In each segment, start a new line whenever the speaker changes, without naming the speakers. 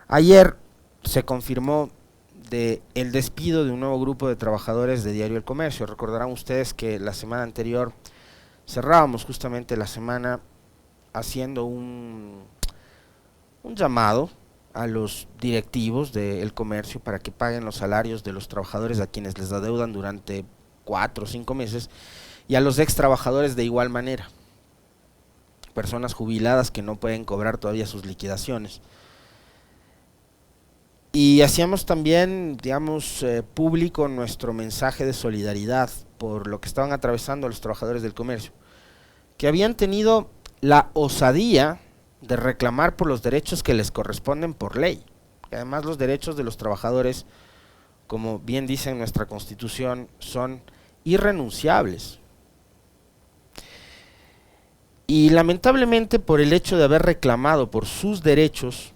Ayer se confirmó el despido de un nuevo grupo de trabajadores de Diario El Comercio. Recordarán ustedes que la semana anterior cerrábamos justamente la semana haciendo un llamado a los directivos del comercio para que paguen los salarios de los trabajadores a quienes les adeudan durante 4 o 5 meses y a los ex trabajadores de igual manera, personas jubiladas que no pueden cobrar todavía sus liquidaciones. Y hacíamos también, digamos, público nuestro mensaje de solidaridad por lo que estaban atravesando los trabajadores del comercio, que habían tenido la osadía de reclamar por los derechos que les corresponden por ley. Que además los derechos de los trabajadores, como bien dice en nuestra Constitución, son irrenunciables. Y lamentablemente por el hecho de haber reclamado por sus derechos,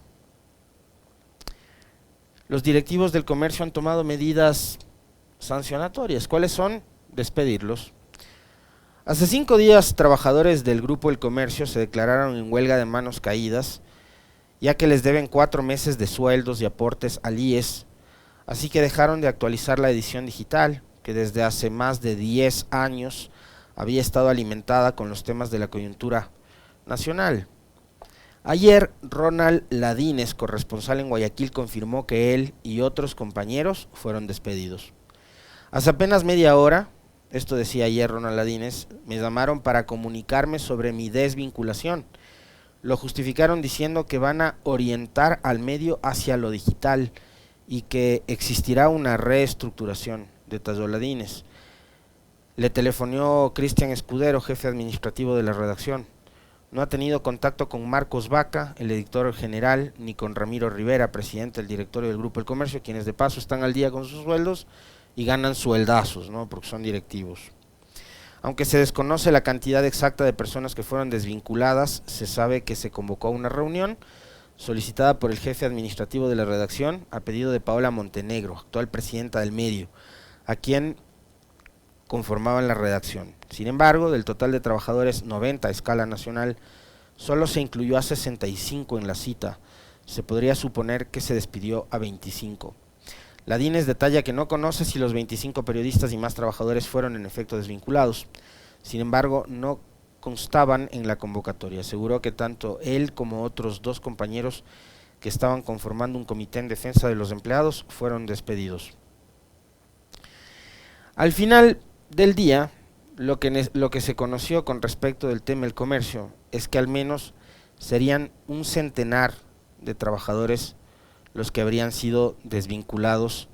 los directivos del comercio han tomado medidas sancionatorias. ¿Cuáles son? Despedirlos. Hace 5 días, trabajadores del Grupo El Comercio se declararon en huelga de manos caídas, ya que les deben 4 meses de sueldos y aportes al IES, así que dejaron de actualizar la edición digital, que desde hace más de 10 años había estado alimentada con los temas de la coyuntura nacional. Ayer, Ronald Ladines, corresponsal en Guayaquil, confirmó que él y otros compañeros fueron despedidos. Hace apenas media hora, esto decía ayer Ronald Ladines, me llamaron para comunicarme sobre mi desvinculación. Lo justificaron diciendo que van a orientar al medio hacia lo digital y que existirá una reestructuración, detalló Ladines. Le telefonió Cristian Escudero, jefe administrativo de la redacción. No ha tenido contacto con Marcos Vaca, el editor general, ni con Ramiro Rivera, presidente del directorio del Grupo El Comercio, quienes de paso están al día con sus sueldos y ganan sueldazos, ¿no?, porque son directivos. Aunque se desconoce la cantidad exacta de personas que fueron desvinculadas, se sabe que se convocó a una reunión solicitada por el jefe administrativo de la redacción a pedido de Paola Montenegro, actual presidenta del medio, a quien conformaban la redacción. Sin embargo, del total de trabajadores 90 a escala nacional, solo se incluyó a 65 en la cita. Se podría suponer que se despidió a 25. Ladines detalla que no conoce si los 25 periodistas y más trabajadores fueron en efecto desvinculados. Sin embargo, no constaban en la convocatoria. Aseguró que tanto él como otros 2 compañeros que estaban conformando un comité en defensa de los empleados fueron despedidos. Al final del día, lo que se conoció con respecto del tema del comercio es que al menos serían un centenar de trabajadores los que habrían sido desvinculados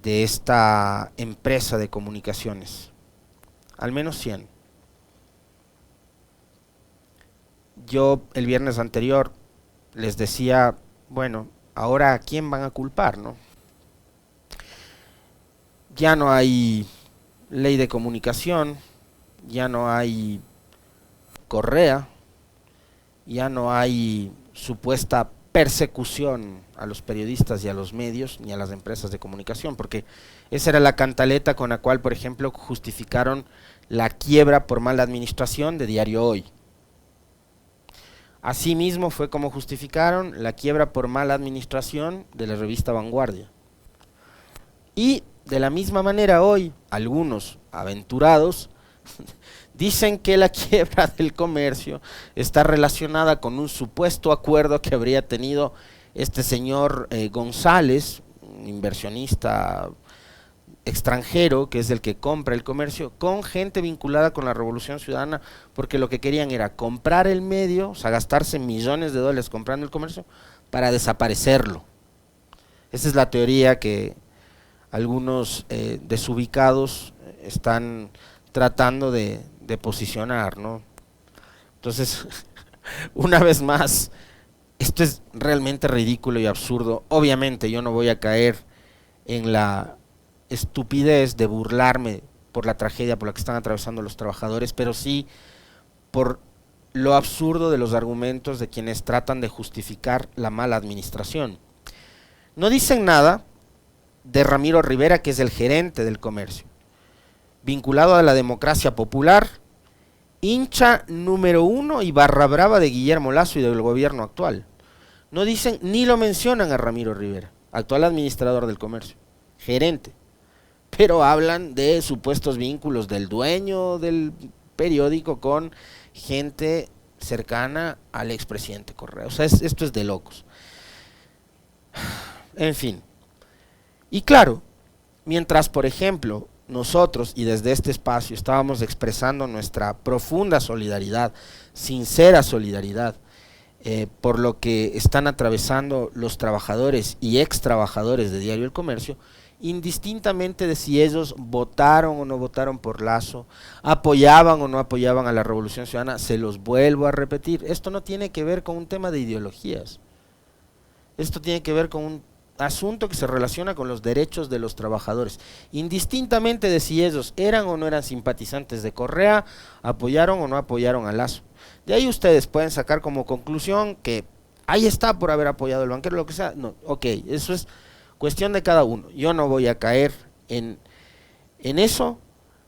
de esta empresa de comunicaciones. Al menos 100. Yo el viernes anterior les decía, bueno, ahora ¿a quién van a culpar, no? Ya no hay ley de comunicación, ya no hay Correa, ya no hay supuesta persecución a los periodistas y a los medios ni a las empresas de comunicación, porque esa era la cantaleta con la cual, por ejemplo, justificaron la quiebra por mala administración de Diario Hoy. Asimismo fue como justificaron la quiebra por mala administración de la revista Vanguardia. Y de la misma manera hoy, algunos aventurados dicen que la quiebra del comercio está relacionada con un supuesto acuerdo que habría tenido este señor González, un inversionista extranjero, que es el que compra el comercio, con gente vinculada con la Revolución Ciudadana, porque lo que querían era comprar el medio, o sea, gastarse millones de dólares comprando el comercio, para desaparecerlo. Esa es la teoría que algunos desubicados están tratando de posicionar, ¿no? Entonces, una vez más, esto es realmente ridículo y absurdo. Obviamente yo no voy a caer en la estupidez de burlarme por la tragedia por la que están atravesando los trabajadores, pero sí por lo absurdo de los argumentos de quienes tratan de justificar la mala administración. No dicen nada de Ramiro Rivera, que es el gerente del comercio, vinculado a la democracia popular, hincha número 1 y barra brava de Guillermo Lasso y del gobierno actual. No dicen ni lo mencionan a Ramiro Rivera, actual administrador del comercio, gerente, pero hablan de supuestos vínculos del dueño del periódico con gente cercana al expresidente Correa. O sea, esto es de locos. En fin. Y claro, mientras, por ejemplo, nosotros y desde este espacio estábamos expresando nuestra profunda solidaridad, sincera solidaridad, por lo que están atravesando los trabajadores y ex trabajadores de Diario El Comercio, indistintamente de si ellos votaron o no votaron por Lasso, apoyaban o no apoyaban a la Revolución Ciudadana, se los vuelvo a repetir, esto no tiene que ver con un tema de ideologías, esto tiene que ver con un asunto que se relaciona con los derechos de los trabajadores, indistintamente de si ellos eran o no eran simpatizantes de Correa, apoyaron o no apoyaron a Lasso. De ahí ustedes pueden sacar como conclusión que ahí está por haber apoyado al banquero, lo que sea. No, ok, eso es cuestión de cada uno. Yo no voy a caer en eso.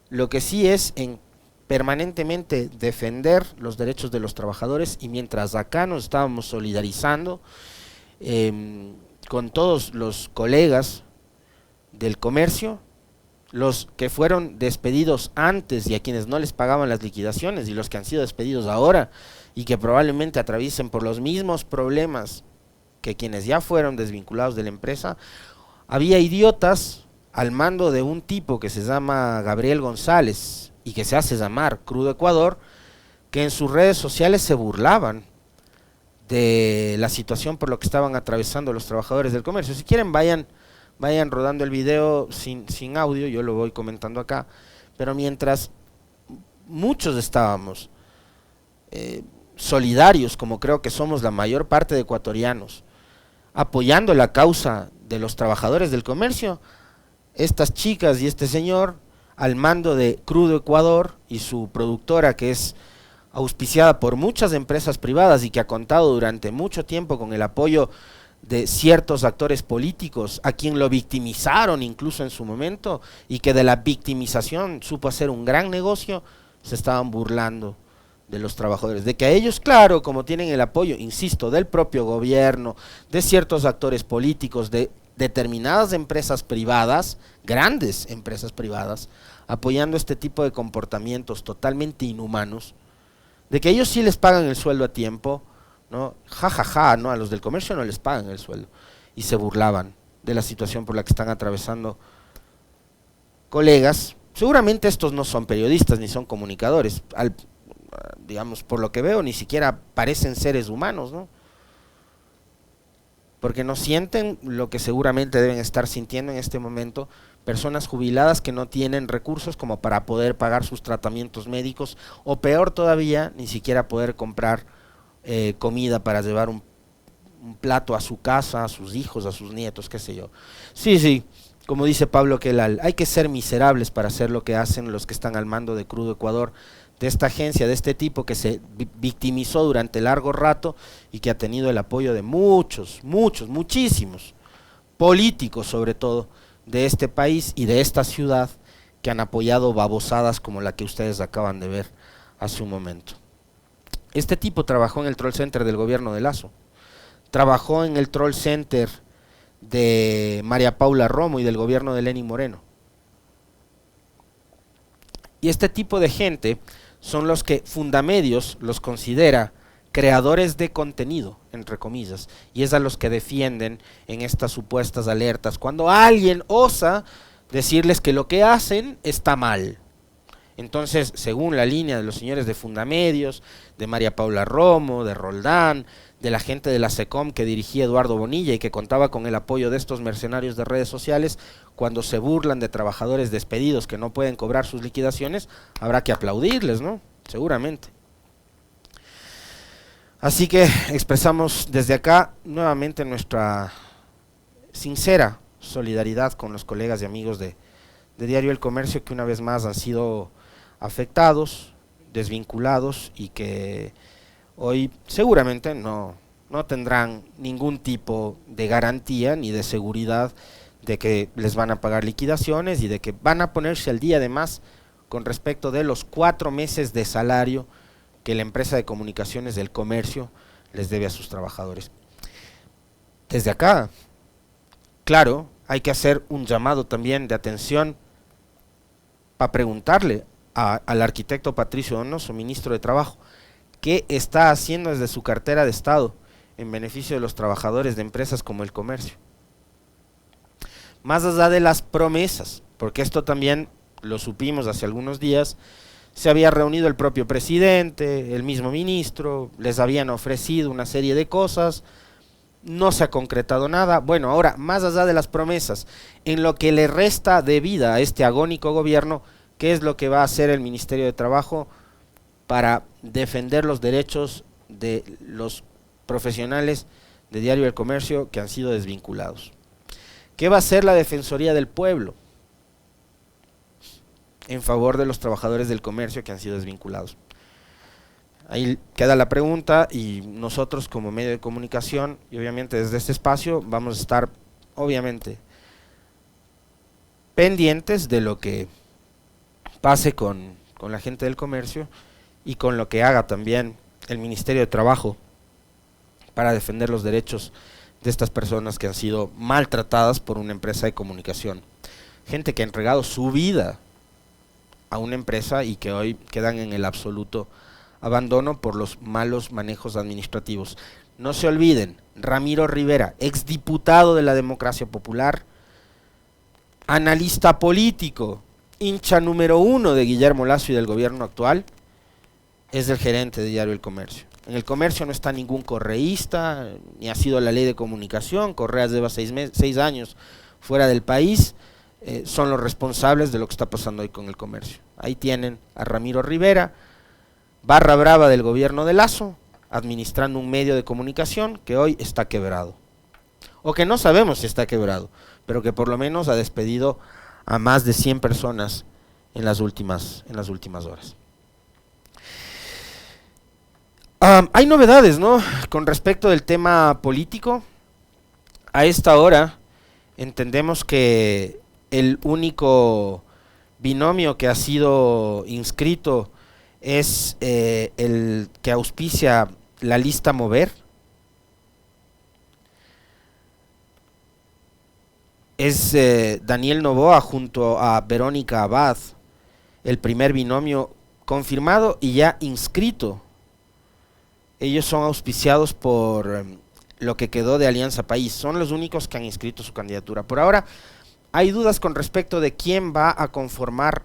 Lo que sí es en permanentemente defender los derechos de los trabajadores, y mientras acá nos estábamos solidarizando con todos los colegas del comercio, los que fueron despedidos antes y a quienes no les pagaban las liquidaciones, y los que han sido despedidos ahora y que probablemente atraviesen por los mismos problemas que quienes ya fueron desvinculados de la empresa. Había idiotas al mando de un tipo que se llama Gabriel González y que se hace llamar Crudo Ecuador, que en sus redes sociales se burlaban de la situación por lo que estaban atravesando los trabajadores del comercio. Si quieren vayan rodando el video sin audio, yo lo voy comentando acá, pero mientras muchos estábamos solidarios, como creo que somos la mayor parte de ecuatorianos, apoyando la causa de los trabajadores del comercio, estas chicas y este señor, al mando de Crudo Ecuador y su productora, que es auspiciada por muchas empresas privadas y que ha contado durante mucho tiempo con el apoyo de ciertos actores políticos, a quien lo victimizaron incluso en su momento, y que de la victimización supo hacer un gran negocio, se estaban burlando de los trabajadores, de que a ellos, claro, como tienen el apoyo, insisto, del propio gobierno, de ciertos actores políticos, de determinadas empresas privadas, grandes empresas privadas, apoyando este tipo de comportamientos totalmente inhumanos, de que ellos sí les pagan el sueldo a tiempo, ¿no? ¿no? A los del comercio no les pagan el sueldo, y se burlaban de la situación por la que están atravesando colegas. Seguramente estos no son periodistas ni son comunicadores, digamos, por lo que veo, ni siquiera parecen seres humanos, ¿no? Porque no sienten lo que seguramente deben estar sintiendo en este momento personas jubiladas que no tienen recursos como para poder pagar sus tratamientos médicos, o peor todavía, ni siquiera poder comprar comida para llevar un plato a su casa, a sus hijos, a sus nietos, qué sé yo. Sí, como dice Pablo Quelal, hay que ser miserables para hacer lo que hacen los que están al mando de Crudo Ecuador, de esta agencia, de este tipo que se victimizó durante largo rato y que ha tenido el apoyo de muchísimos políticos, sobre todo, de este país y de esta ciudad, que han apoyado babosadas como la que ustedes acaban de ver hace un momento. Este tipo trabajó en el Troll Center del gobierno de Lasso, trabajó en el Troll Center de María Paula Romo y del gobierno de Lenín Moreno. Y este tipo de gente son los que Fundamedios los considera creadores de contenido, entre comillas, y es a los que defienden en estas supuestas alertas, cuando alguien osa decirles que lo que hacen está mal. Entonces, según la línea de los señores de Fundamedios, de María Paula Romo, de Roldán, de la gente de la SECOM que dirigía Eduardo Bonilla y que contaba con el apoyo de estos mercenarios de redes sociales, cuando se burlan de trabajadores despedidos que no pueden cobrar sus liquidaciones, habrá que aplaudirles, ¿no? Seguramente. Así que expresamos desde acá nuevamente nuestra sincera solidaridad con los colegas y amigos de Diario El Comercio, que una vez más han sido afectados, desvinculados, y que hoy seguramente no tendrán ningún tipo de garantía ni de seguridad de que les van a pagar liquidaciones y de que van a ponerse al día, además, con respecto de los 4 meses de salario que la empresa de comunicaciones del comercio les debe a sus trabajadores. Desde acá, claro, hay que hacer un llamado también de atención para preguntarle al arquitecto Patricio Donoso, ministro de Trabajo, qué está haciendo desde su cartera de Estado en beneficio de los trabajadores de empresas como el comercio. Más allá de las promesas, porque esto también lo supimos hace algunos días, se había reunido el propio presidente, el mismo ministro, les habían ofrecido una serie de cosas, no se ha concretado nada. Bueno, ahora, más allá de las promesas, en lo que le resta de vida a este agónico gobierno, ¿qué es lo que va a hacer el Ministerio de Trabajo para defender los derechos de los profesionales de Diario del Comercio que han sido desvinculados? ¿Qué va a hacer la Defensoría del Pueblo en favor de los trabajadores del comercio que han sido desvinculados? Ahí queda la pregunta, y nosotros como medio de comunicación y obviamente desde este espacio vamos a estar obviamente pendientes de lo que pase con la gente del comercio y con lo que haga también el Ministerio de Trabajo para defender los derechos de estas personas que han sido maltratadas por una empresa de comunicación. Gente que ha entregado su vida a una empresa y que hoy quedan en el absoluto abandono por los malos manejos administrativos. No se olviden, Ramiro Rivera, exdiputado de la Democracia Popular, analista político, hincha número 1 de Guillermo Lasso y del gobierno actual, es el gerente de Diario El Comercio. En el comercio no está ningún correísta, ni ha sido la ley de comunicación. Correas lleva 6 años fuera del país, son los responsables de lo que está pasando hoy con el comercio. Ahí tienen a Ramiro Rivera, barra brava del gobierno de Lasso, administrando un medio de comunicación que hoy está quebrado. O que no sabemos si está quebrado, pero que por lo menos ha despedido a más de 100 personas en las últimas horas. Hay novedades, ¿no?, con respecto del tema político. A esta hora entendemos que el único binomio que ha sido inscrito es el que auspicia la lista Mover. Es Daniel Noboa junto a Verónica Abad, el primer binomio confirmado y ya inscrito. Ellos son auspiciados por lo que quedó de Alianza País, son los únicos que han inscrito su candidatura. Por ahora hay dudas con respecto de quién va a conformar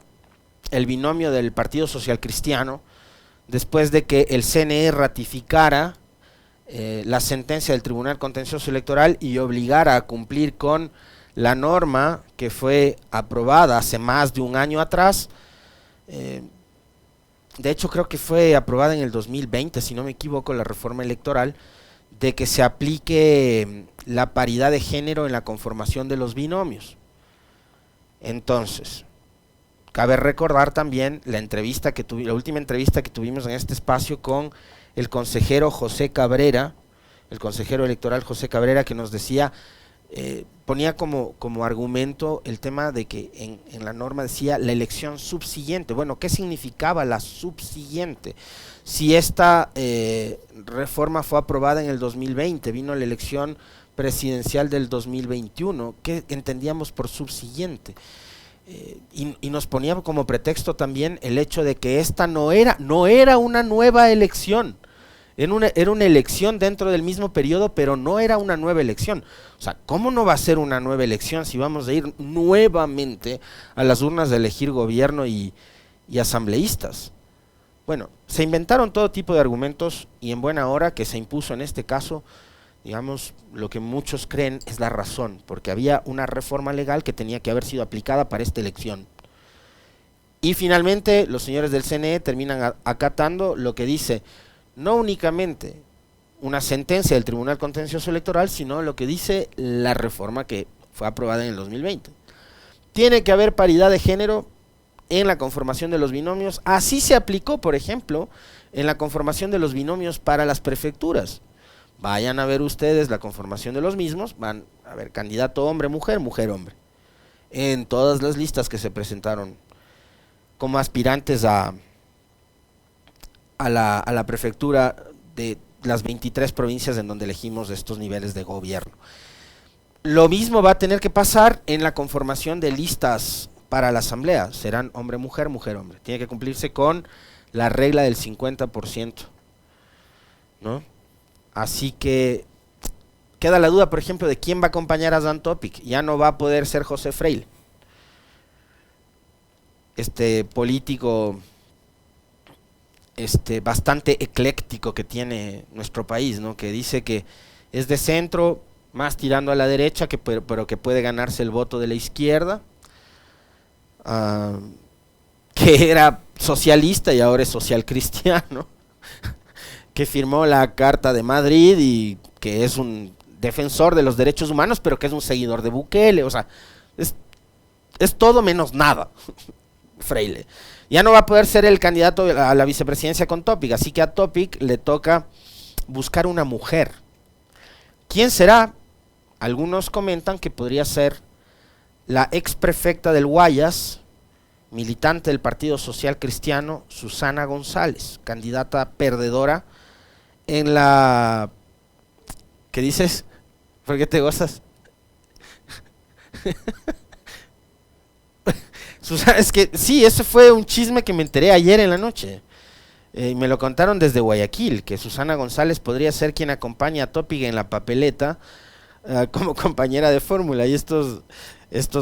el binomio del Partido Social Cristiano, después de que el CNE ratificara la sentencia del Tribunal Contencioso Electoral y obligara a cumplir con la norma que fue aprobada hace más de un año atrás. De hecho creo que fue aprobada en el 2020, si no me equivoco, la reforma electoral, de que se aplique la paridad de género en la conformación de los binomios. Entonces, cabe recordar también la última entrevista que tuvimos en este espacio con el consejero José Cabrera, el consejero electoral José Cabrera, que nos decía, ponía como argumento el tema de que en la norma decía la elección subsiguiente. Bueno, ¿qué significaba la subsiguiente? Si esta reforma fue aprobada en el 2020, vino la elección presidencial del 2021, ¿qué entendíamos por subsiguiente? Y nos ponía como pretexto también el hecho de que esta no era una nueva elección, era una elección dentro del mismo periodo, pero no era una nueva elección. O sea, ¿cómo no va a ser una nueva elección si vamos a ir nuevamente a las urnas de elegir gobierno y asambleístas? Bueno, se inventaron todo tipo de argumentos y en buena hora que se impuso en este caso, digamos, lo que muchos creen es la razón, porque había una reforma legal que tenía que haber sido aplicada para esta elección. Y finalmente los señores del CNE terminan acatando lo que dice no únicamente una sentencia del Tribunal Contencioso Electoral, sino lo que dice la reforma que fue aprobada en el 2020. Tiene que haber paridad de género en la conformación de los binomios. Así se aplicó, por ejemplo, en la conformación de los binomios para las prefecturas. Vayan a ver ustedes la conformación de los mismos, van a ver candidato hombre-mujer, mujer-hombre, en todas las listas que se presentaron como aspirantes a la prefectura de las 23 provincias en donde elegimos estos niveles de gobierno. Lo mismo va a tener que pasar en la conformación de listas para la asamblea. Serán hombre-mujer, mujer-hombre. Tiene que cumplirse con la regla del 50%, ¿no? Así que queda la duda, por ejemplo, de quién va a acompañar a Dan Topic. Ya no va a poder ser José Freile, este político bastante ecléctico que tiene nuestro país, ¿no? Que dice que es de centro, más tirando a la derecha, pero que puede ganarse el voto de la izquierda, que era socialista y ahora es social cristiano, que firmó la Carta de Madrid y que es un defensor de los derechos humanos, pero que es un seguidor de Bukele. O sea, es todo menos nada. Freile ya no va a poder ser el candidato a la vicepresidencia con Topic, así que a Topic le toca buscar una mujer. ¿Quién será? Algunos comentan que podría ser la ex prefecta del Guayas, militante del Partido Social Cristiano, Susana González, candidata perdedora en la... ¿Qué dices? ¿Por qué te gozas? Susana, es que sí, eso fue un chisme que me enteré ayer en la noche. Me lo contaron desde Guayaquil, que Susana González podría ser quien acompaña a Topic en la papeleta como compañera de fórmula. Y estos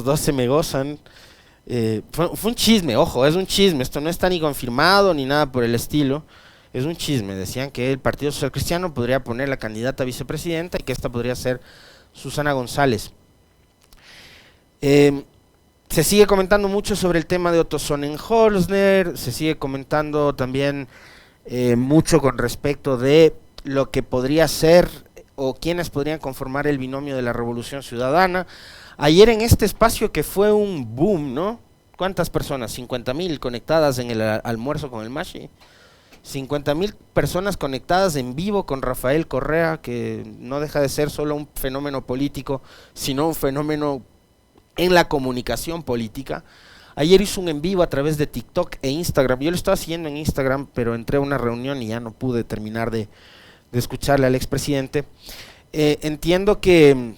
dos se me gozan. Fue un chisme, ojo, es un chisme. Esto no está ni confirmado ni nada por el estilo. Es un chisme. Decían que el Partido Social Cristiano podría poner la candidata a vicepresidenta y que esta podría ser Susana González. Se sigue comentando mucho sobre el tema de Otto Sonnenholzner, se sigue comentando también mucho con respecto de lo que podría ser o quienes podrían conformar el binomio de la Revolución Ciudadana. Ayer en este espacio que fue un boom, ¿no? ¿Cuántas personas? 50.000 conectadas en el almuerzo con el Mashi. 50.000 personas conectadas en vivo con Rafael Correa, que no deja de ser solo un fenómeno político, sino un fenómeno en la comunicación política. Ayer hizo un en vivo a través de TikTok e Instagram. Yo lo estaba siguiendo en Instagram, pero entré a una reunión y ya no pude terminar de escucharle al expresidente. Entiendo que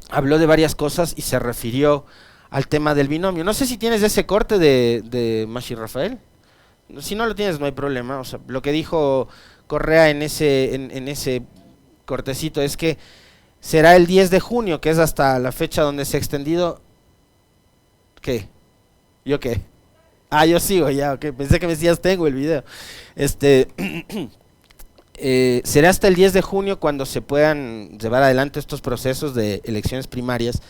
habló de varias cosas y se refirió al tema del binomio. No sé si tienes ese corte de Mashi Rafael. Si no lo tienes, no hay problema. O sea, lo que dijo Correa en ese cortecito es que será el 10 de junio, que es hasta la fecha donde se ha extendido. ¿Qué? ¿Yo qué? Ah, yo sigo ya, ok. Pensé que me decías tengo el video. Será hasta el 10 de junio cuando se puedan llevar adelante estos procesos de elecciones primarias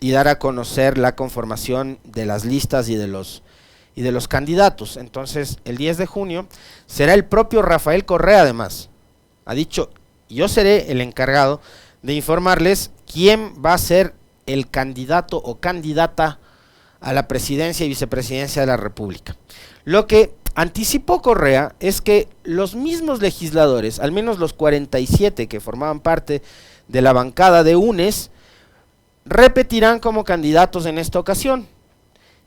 y dar a conocer la conformación de las listas y de los candidatos. Entonces, el 10 de junio será el propio Rafael Correa, además. Ha dicho, yo seré el encargado de informarles quién va a ser el candidato o candidata a la presidencia y vicepresidencia de la República. Lo que anticipó Correa es que los mismos legisladores, al menos los 47 que formaban parte de la bancada de UNES, repetirán como candidatos en esta ocasión.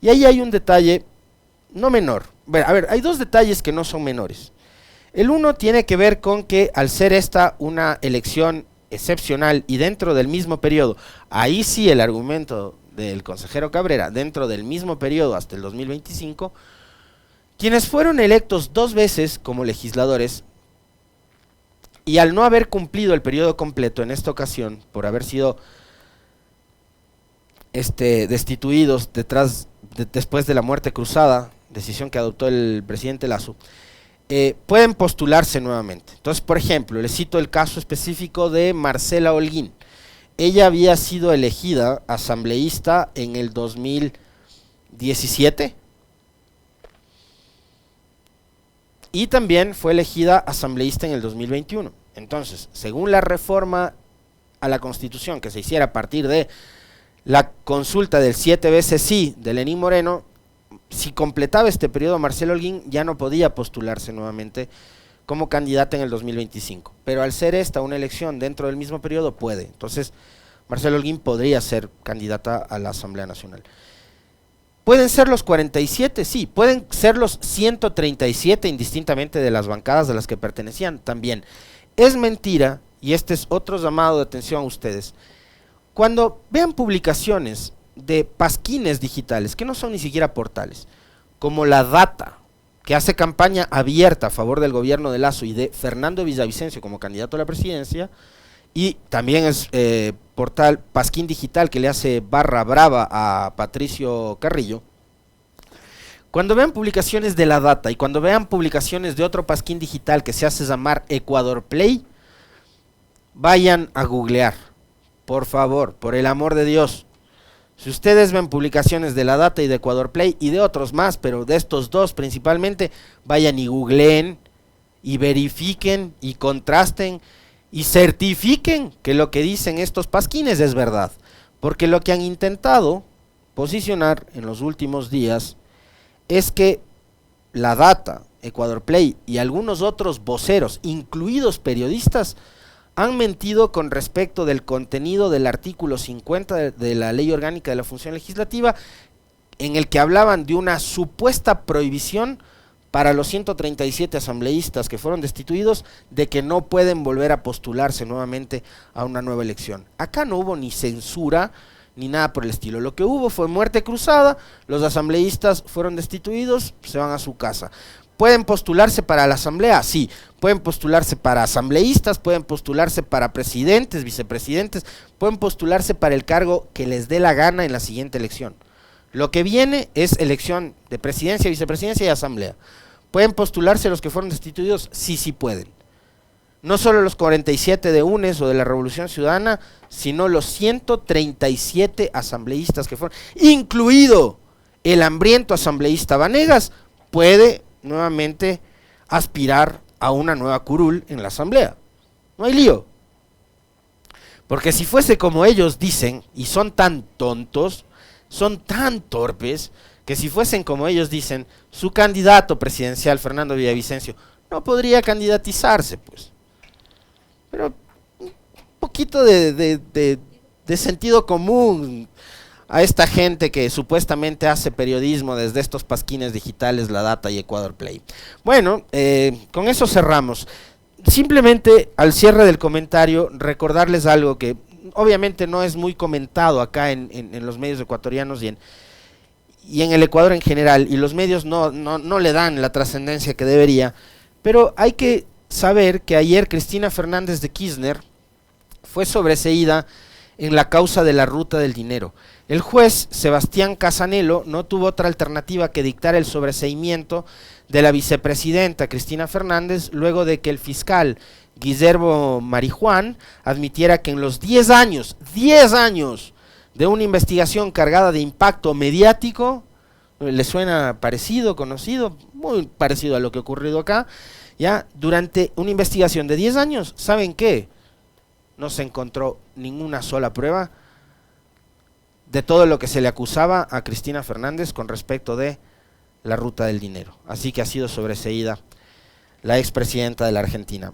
Y ahí hay un detalle no menor. A ver, hay dos detalles que no son menores. El uno tiene que ver con que al ser esta una elección excepcional y dentro del mismo periodo, ahí sí el argumento del consejero Cabrera, dentro del mismo periodo hasta el 2025, quienes fueron electos 2 veces como legisladores y al no haber cumplido el periodo completo en esta ocasión, por haber sido destituidos después de la muerte cruzada, decisión que adoptó el presidente Lasso, pueden postularse nuevamente. Entonces, por ejemplo, les cito el caso específico de Marcela Holguín. Ella había sido elegida asambleísta en el 2017 y también fue elegida asambleísta en el 2021. Entonces, según la reforma a la Constitución que se hiciera a partir de la consulta del 7 veces sí de Lenín Moreno, si completaba este periodo Marcela Holguín ya no podía postularse nuevamente como candidata en el 2025, pero al ser esta una elección dentro del mismo periodo puede. Entonces Marcela Holguín podría ser candidata a la Asamblea Nacional. ¿Pueden ser los 47? Sí. ¿Pueden ser los 137 indistintamente de las bancadas a las que pertenecían? También. es mentira, y este es otro llamado de atención a ustedes, cuando vean publicaciones de pasquines digitales, que no son ni siquiera portales, como La Data, que hace campaña abierta a favor del gobierno de Lasso y de Fernando Villavicencio como candidato a la presidencia, y también es portal Pasquín Digital que le hace barra brava a Patricio Carrillo. Cuando vean publicaciones de La Data y cuando vean publicaciones de otro pasquín digital que se hace llamar Ecuador Play, vayan a googlear, por favor, por el amor de Dios. Si ustedes ven publicaciones de La Data y de Ecuador Play y de otros más, pero de estos dos principalmente, vayan y googleen y verifiquen y contrasten y certifiquen que lo que dicen estos pasquines es verdad. Porque lo que han intentado posicionar en los últimos días es que La Data, Ecuador Play y algunos otros voceros, incluidos periodistas, han mentido con respecto del contenido del artículo 50 de la Ley Orgánica de la Función Legislativa, en el que hablaban de una supuesta prohibición para los 137 asambleístas que fueron destituidos de que no pueden volver a postularse nuevamente a una nueva elección. Acá no hubo ni censura ni nada por el estilo. Lo que hubo fue muerte cruzada, los asambleístas fueron destituidos, se van a su casa. ¿Pueden postularse para la asamblea? Sí. Pueden postularse para asambleístas, pueden postularse para presidentes, vicepresidentes, pueden postularse para el cargo que les dé la gana en la siguiente elección. Lo que viene es elección de presidencia, vicepresidencia y asamblea. ¿Pueden postularse los que fueron destituidos? Sí, sí pueden. No solo los 47 de UNES o de la Revolución Ciudadana, sino los 137 asambleístas que fueron, incluido el hambriento asambleísta Vanegas, puede nuevamente aspirar a una nueva curul en la asamblea. No hay lío. Porque si fuese como ellos dicen, y son tan tontos, son tan torpes, que si fuesen como ellos dicen, su candidato presidencial, Fernando Villavicencio, no podría candidatizarse, pues. Pero un poquito de sentido común a esta gente que supuestamente hace periodismo desde estos pasquines digitales, La Data y Ecuador Play. Bueno, con eso cerramos. Simplemente al cierre del comentario recordarles algo que obviamente no es muy comentado acá en los medios ecuatorianos y en el Ecuador en general, y los medios no le dan la trascendencia que debería, pero hay que saber que ayer Cristina Fernández de Kirchner fue sobreseída en la causa de la ruta del dinero. El juez Sebastián Casanelo no tuvo otra alternativa que dictar el sobreseimiento de la vicepresidenta Cristina Fernández luego de que el fiscal Guillermo Marijuán admitiera que en los 10 años de una investigación cargada de impacto mediático, ¿le suena parecido, conocido? Muy parecido a lo que ha ocurrido acá, ya durante una investigación de 10 años, ¿saben qué? No se encontró ninguna sola prueba de todo lo que se le acusaba a Cristina Fernández con respecto de la ruta del dinero. Así que ha sido sobreseída la expresidenta de la Argentina.